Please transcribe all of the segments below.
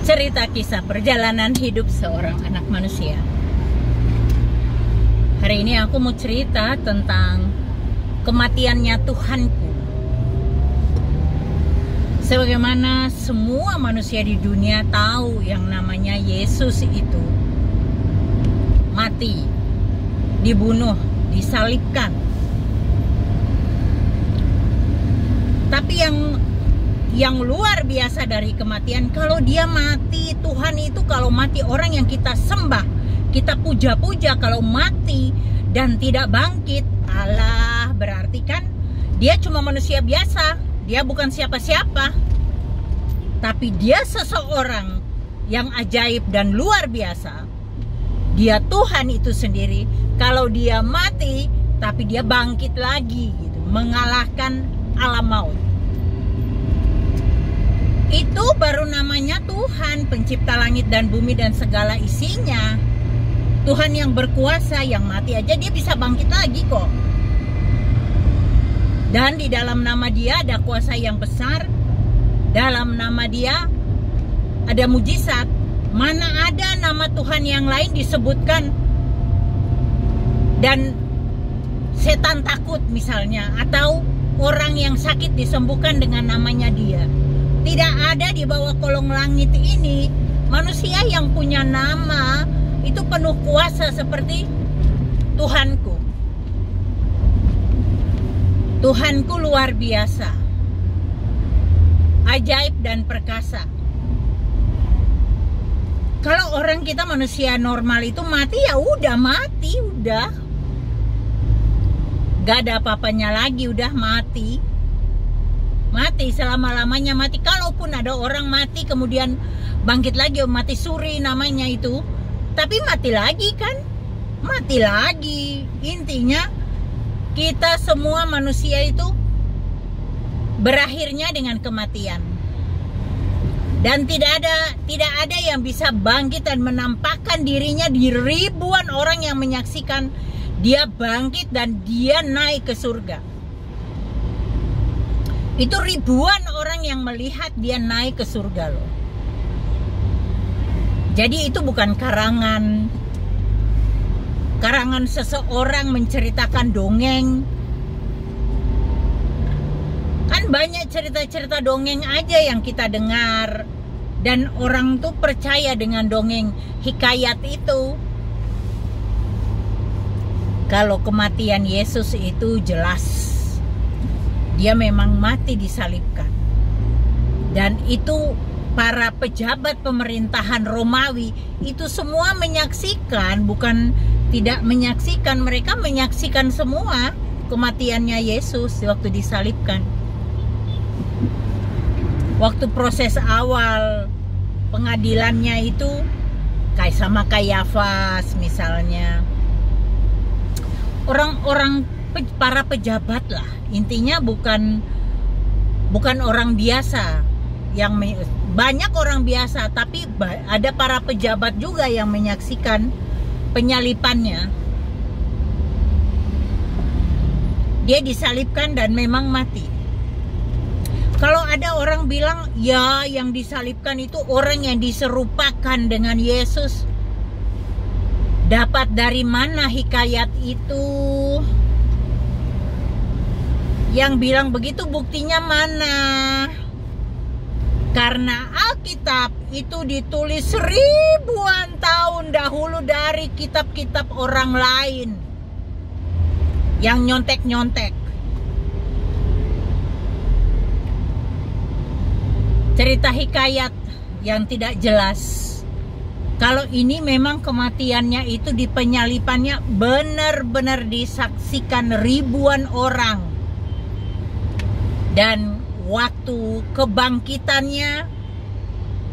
Cerita kisah perjalanan hidup seorang anak manusia. Hari ini aku mau cerita tentang kematiannya Tuhanku. Sebagaimana semua manusia di dunia tahu yang namanya Yesus itu mati, dibunuh, disalibkan. Tapi yang luar biasa dari kematian, kalau dia mati, Tuhan itu kalau mati, orang yang kita sembah, kita puja-puja, kalau mati dan tidak bangkit, Allah, berarti kan dia cuma manusia biasa, dia bukan siapa-siapa. Tapi dia seseorang yang ajaib dan luar biasa. Dia Tuhan itu sendiri. Kalau dia mati, tapi dia bangkit lagi gitu, mengalahkan alam maut. Itu baru namanya Tuhan, pencipta langit dan bumi dan segala isinya. Tuhan yang berkuasa, yang mati aja dia bisa bangkit lagi kok. Dan di dalam nama dia ada kuasa yang besar. Dalam nama dia ada mujizat. Mana ada nama Tuhan yang lain disebutkan dan setan takut misalnya, atau orang yang sakit disembuhkan dengan namanya dia. Tidak ada di bawah kolong langit ini manusia yang punya nama itu penuh kuasa seperti Tuhanku. Tuhanku luar biasa, ajaib dan perkasa. Kalau orang kita manusia normal itu mati, ya udah mati, udah gak ada apa-apanya lagi, udah mati. Mati selama-lamanya mati. Kalaupun ada orang mati kemudian bangkit lagi, mati suri namanya itu, tapi mati lagi kan, mati lagi. Intinya kita semua manusia itu berakhirnya dengan kematian. Dan tidak ada yang bisa bangkit dan menampakkan dirinya di ribuan orang yang menyaksikan dia bangkit dan dia naik ke surga. Itu ribuan orang yang melihat dia naik ke surga loh. Jadi itu bukan karangan seseorang menceritakan dongeng. Kan banyak cerita-cerita dongeng aja yang kita dengar, dan orang tuh percaya dengan dongeng hikayat itu. Kalau kematian Yesus itu jelas, dia memang mati disalibkan. Dan itu para pejabat pemerintahan Romawi itu semua menyaksikan, bukan tidak menyaksikan, mereka menyaksikan semua kematiannya Yesus waktu disalibkan. Waktu proses awal pengadilannya itu kayak sama Kayafas misalnya. Orang-orang para pejabat lah, intinya bukan orang biasa yang banyak orang biasa, tapi ada para pejabat juga yang menyaksikan penyalipannya. Dia disalibkan dan memang mati. Kalau ada orang bilang ya yang disalibkan itu orang yang diserupakan dengan Yesus, dapat dari mana hikayat itu? Yang bilang begitu buktinya mana? Karena Alkitab itu ditulis ribuan tahun dahulu dari kitab-kitab orang lain yang nyontek-nyontek. Cerita hikayat yang tidak jelas. Kalau ini memang kematiannya itu di penyalipannya benar-benar disaksikan ribuan orang. Dan waktu kebangkitannya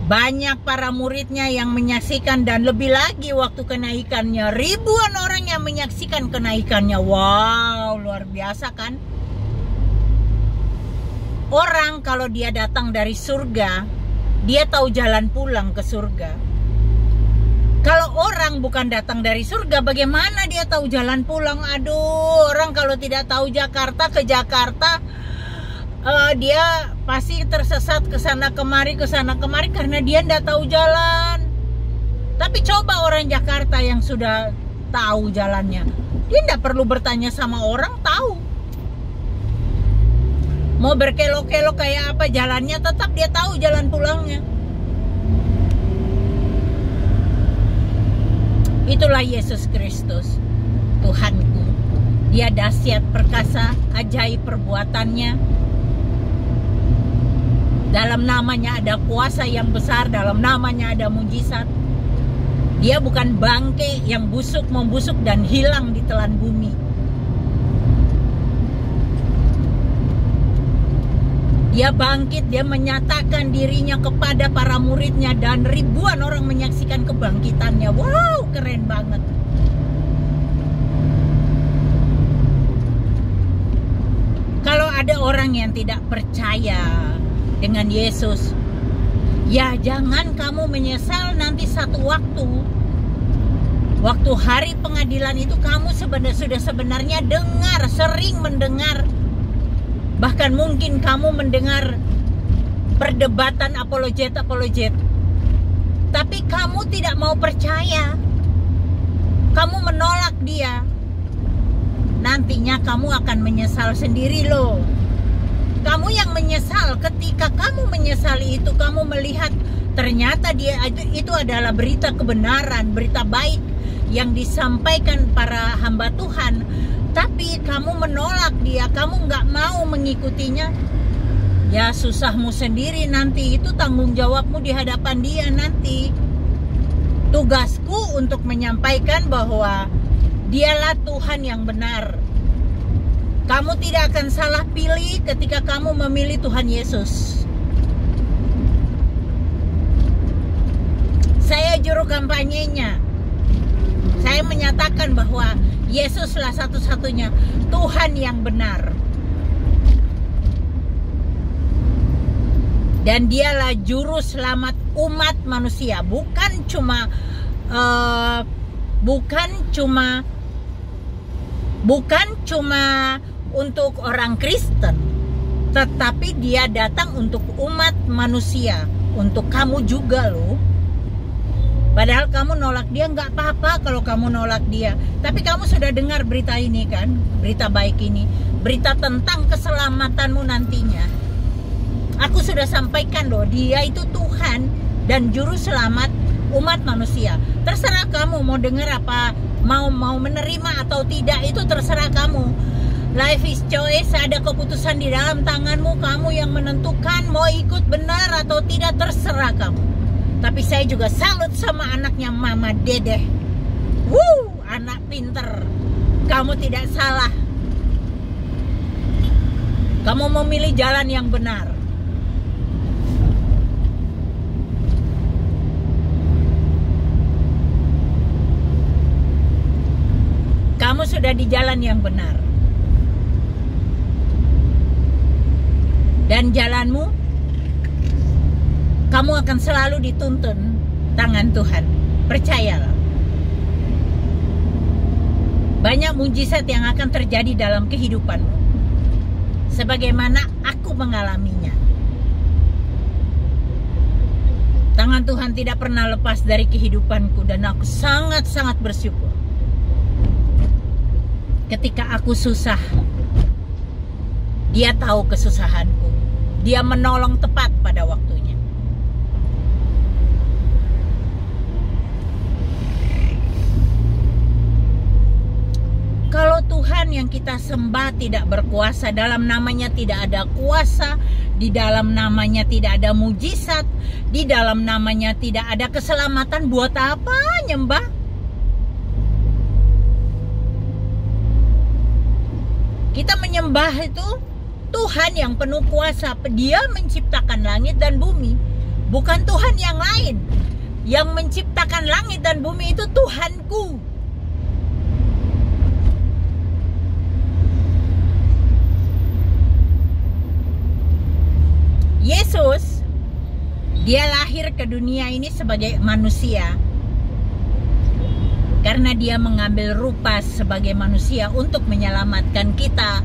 banyak para muridnya yang menyaksikan, dan lebih lagi waktu kenaikannya ribuan orang yang menyaksikan kenaikannya. Wow, luar biasa kan? Orang kalau dia datang dari surga, dia tahu jalan pulang ke surga. Kalau orang bukan datang dari surga, bagaimana dia tahu jalan pulang? Aduh, orang kalau tidak tahu Jakarta ke Jakarta dia pasti tersesat ke sana kemari karena dia nggak tahu jalan. Tapi coba orang Jakarta yang sudah tahu jalannya, dia nggak perlu bertanya sama orang, tahu. Mau berkelok-kelok kayak apa jalannya, tetap dia tahu jalan pulangnya. Itulah Yesus Kristus, Tuhanku. Dia dahsyat perkasa, ajaib perbuatannya. Dalam namanya ada kuasa yang besar, dalam namanya ada mujizat. Dia bukan bangke yang busuk membusuk dan hilang di telan bumi. Dia bangkit, dia menyatakan dirinya kepada para muridnya dan ribuan orang menyaksikan kebangkitannya. Wow, keren banget. Kalau ada orang yang tidak percaya dengan Yesus, ya jangan kamu menyesal nanti satu waktu. Waktu hari pengadilan itu kamu sudah sebenarnya sering mendengar. Bahkan mungkin kamu mendengar perdebatan apologet. Tapi kamu tidak mau percaya. Kamu menolak dia. Nantinya kamu akan menyesal sendiri loh. Kamu yang menyesal, ketika kamu menyesali itu, kamu melihat ternyata dia itu adalah berita kebenaran, berita baik yang disampaikan para hamba Tuhan. Tapi kamu menolak dia, kamu nggak mau mengikutinya. Ya susahmu sendiri nanti, itu tanggung jawabmu di hadapan dia nanti. Tugasku untuk menyampaikan bahwa dialah Tuhan yang benar. Kamu tidak akan salah pilih ketika kamu memilih Tuhan Yesus. Saya juru kampanyenya. Saya menyatakan bahwa Yesuslah satu-satunya Tuhan yang benar. Dan dialah juru selamat umat manusia. Bukan cuma untuk orang Kristen, tetapi dia datang untuk umat manusia, untuk kamu juga loh. Padahal kamu nolak dia, nggak apa-apa kalau kamu nolak dia. Tapi kamu sudah dengar berita ini kan, berita baik ini, berita tentang keselamatanmu nantinya. Aku sudah sampaikan loh, dia itu Tuhan dan juru selamat umat manusia. Terserah kamu mau dengar apa, mau menerima atau tidak, itu terserah kamu. Life is choice, ada keputusan di dalam tanganmu, kamu yang menentukan mau ikut benar atau tidak, terserah kamu. Tapi saya juga salut sama anaknya Mama Dedeh. Anak pinter. Kamu tidak salah. Kamu memilih jalan yang benar. Kamu sudah di jalan yang benar. Dan jalanmu, kamu akan selalu dituntun tangan Tuhan. Percayalah. Banyak mujizat yang akan terjadi dalam kehidupanmu, sebagaimana aku mengalaminya. Tangan Tuhan tidak pernah lepas dari kehidupanku, dan aku sangat-sangat bersyukur. Ketika aku susah, Dia tahu kesusahanku. Dia menolong tepat pada waktunya. Kalau Tuhan yang kita sembah tidak berkuasa, dalam namanya tidak ada kuasa, di dalam namanya tidak ada mujizat, di dalam namanya tidak ada keselamatan, buat apa nyembah? Kita menyembah itu Tuhan yang penuh kuasa. Dia menciptakan langit dan bumi, bukan Tuhan yang lain. Yang menciptakan langit dan bumi itu Tuhanku. Yesus, Dia lahir ke dunia ini sebagai manusia karena Dia mengambil rupa sebagai manusia untuk menyelamatkan kita.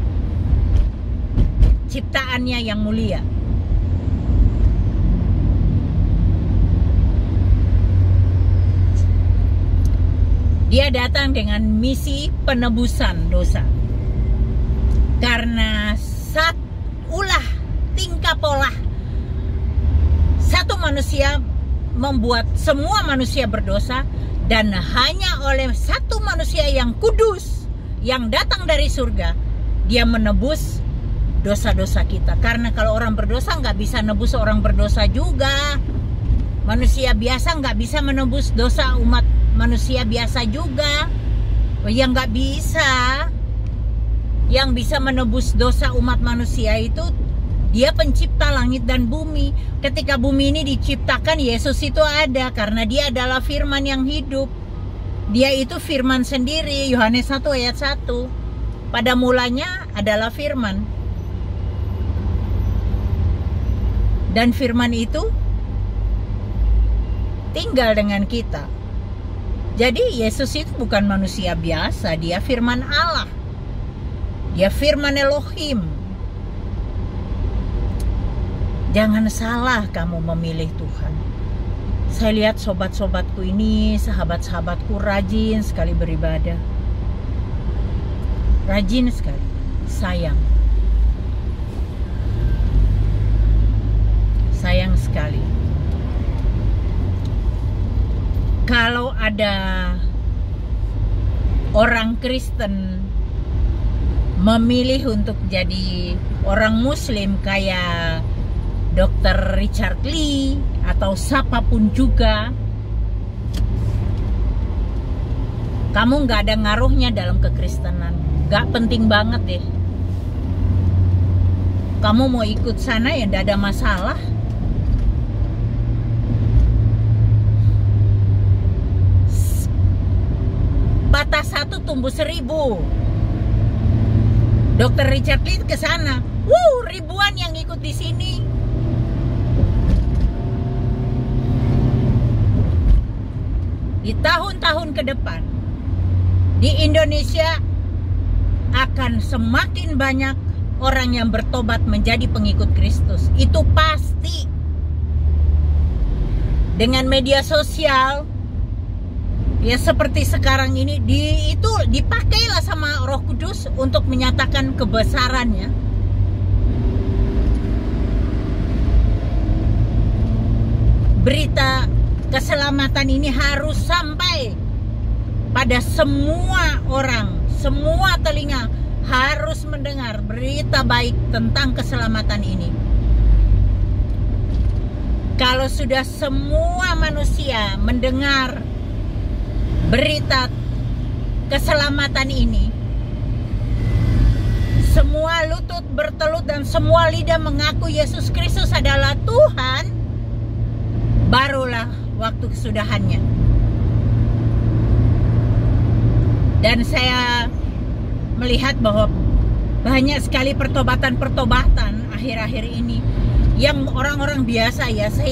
ciptaannya yang mulia. Dia datang dengan misi penebusan dosa. Karena ulah tingkah pola satu manusia membuat semua manusia berdosa, dan hanya oleh satu manusia yang kudus yang datang dari surga, dia menebus dosa-dosa kita. Karena kalau orang berdosa nggak bisa nebus orang berdosa juga. Manusia biasa nggak bisa menebus dosa umat manusia biasa juga. Yang nggak bisa, yang bisa menebus dosa umat manusia itu Dia pencipta langit dan bumi. Ketika bumi ini diciptakan, Yesus itu ada karena Dia adalah firman yang hidup. Dia itu firman sendiri. Yohanes 1 ayat 1. Pada mulanya adalah firman. Dan firman itu tinggal dengan kita. Jadi Yesus itu bukan manusia biasa, Dia firman Allah. Dia firman Elohim. Jangan salah kamu memilih Tuhan. Saya lihat sobat-sobatku ini, sahabat-sahabatku rajin sekali beribadah. Rajin sekali, sayang. Sayang sekali. Kalau ada orang Kristen memilih untuk jadi orang Muslim kayak Dr. Richard Lee atau siapapun juga, kamu nggak ada ngaruhnya dalam kekristenan. Nggak penting banget deh. Kamu mau ikut sana ya nggak ada masalah. Patah satu tumbuh 1000. Dr. Richard Lee ke sana. Ribuan yang ikut di sini. Di tahun-tahun ke depan di Indonesia akan semakin banyak orang yang bertobat menjadi pengikut Kristus. Itu pasti. Dengan media sosial ya seperti sekarang ini itu dipakailah sama Roh Kudus untuk menyatakan kebesarannya. Berita keselamatan ini harus sampai pada semua orang, semua telinga harus mendengar berita baik tentang keselamatan ini. Kalau sudah semua manusia mendengar berita keselamatan ini, semua lutut bertelut dan semua lidah mengaku Yesus Kristus adalah Tuhan, barulah waktu kesudahannya. Dan saya melihat bahwa banyak sekali pertobatan-pertobatan akhir-akhir ini yang orang-orang biasa ya, saya